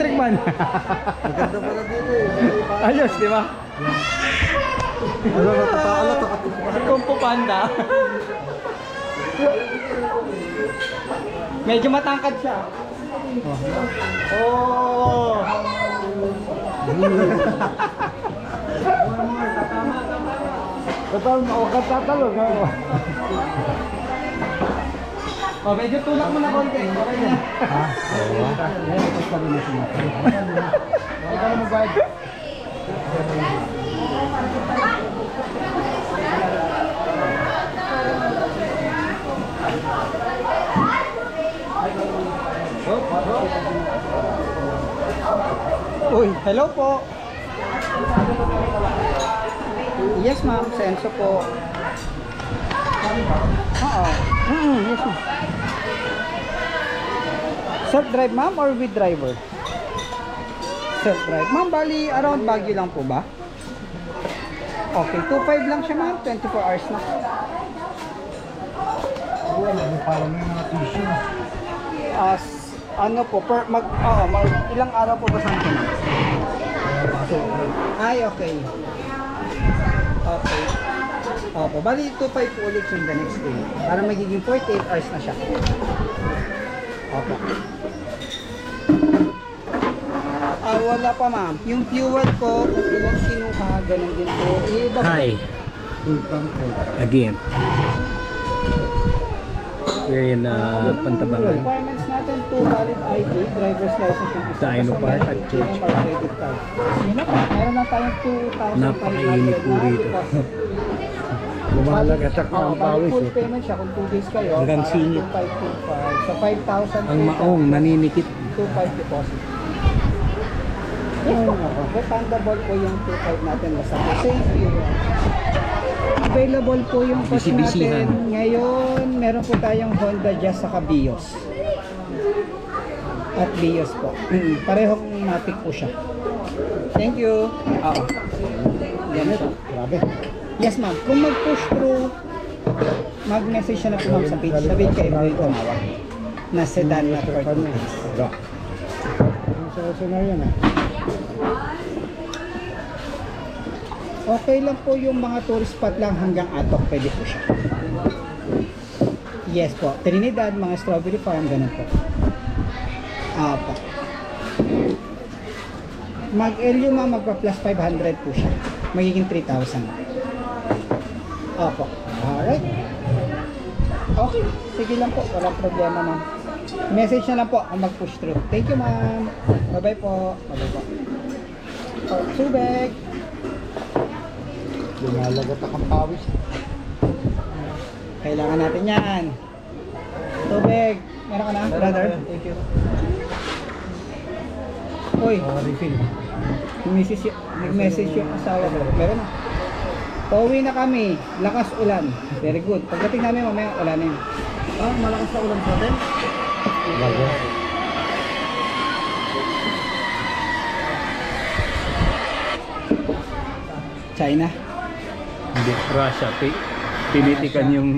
electric man. Maganda pala dito eh. Ayos, di ba? Ano, natatakala, Kung po panda. Medyo matangkad siya. Oh. Tatalog. Oh, medyo tulak mo na konti. Okay na. Ha? Oo. Okay ka na mag-guide. Uy, hello po. Yes ma'am, Senso po. Oo. Yes ma'am. Self-drive ma'am or with driver? Self-drive. Ma'am, bali around Baguio lang po ba? Okay, 2.5 lang siya ma'am, 24 hours na. Parang may mga tissue. Ano po, ilang araw po ba sa akin? Ay, okay. Okay. Opo, bali 2.5 po ulit yung the next day. Para magiging 48 hours na siya. Opo. Wala pa ma'am. Yung fuel ko, kung ilang kinuha, ganun din po. Hi, again. We're in Pantabangan. Requirements natin, 2 valid ID, driver's license, yung isa. Dino Park at Church. Credit card. Yun na po, meron na tayong 2,500 Napakainit po na rito. deposit. Lumalagasak na ang Bali pawis full eh. payment siya kung 2 days kayo. Hanggang parang singit. 2,525. So 5,000 Ang maong naninikit. 2,500 deposit. Yes po. Refundable po yung 2,500 natin. Basta po save fuel. Available po yung coach Bisi-bisihan. natin. Ngayon, meron po tayong Honda Jazz sa Bios. At Bios po. Parehong matic po siya. Thank you. Oo. Yan po. Grabe. Yes ma'am. Kung mag-push through, mag-message siya na po ma'am sa page. Sabihin kayo mo yung tumawag. Na sedan na 40 days. Sa na yan ah. Okay lang po yung mga tourist spot lang hanggang Atok. Pwede po siya. Yes po. Trinidad, mga strawberry farm, ganun po. Apo. Mag-LU ma'am, magpa-plus 500 po siya. Magiging 3,000. Opo. Alright. Okay. Sige lang po. Walang problema ma'am. Message na lang po ang mag-push through. Thank you ma'am. Bye-bye po. Bye-bye po. Subek. Lumalagat ang pawis. Kailangan natin yan. Tubig. Meron ka na, brother? Thank you. Uy, Refill. nag-message yung asawa ko. Meron na. Pauwi na kami. Lakas ulan. Very good. Pagdating namin mamaya, ulan na yun. Malakas na ulan sa atin? Bago. China. Hindi, Russia. Tinitikan yung...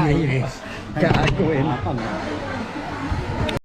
Ayos. Gagawin.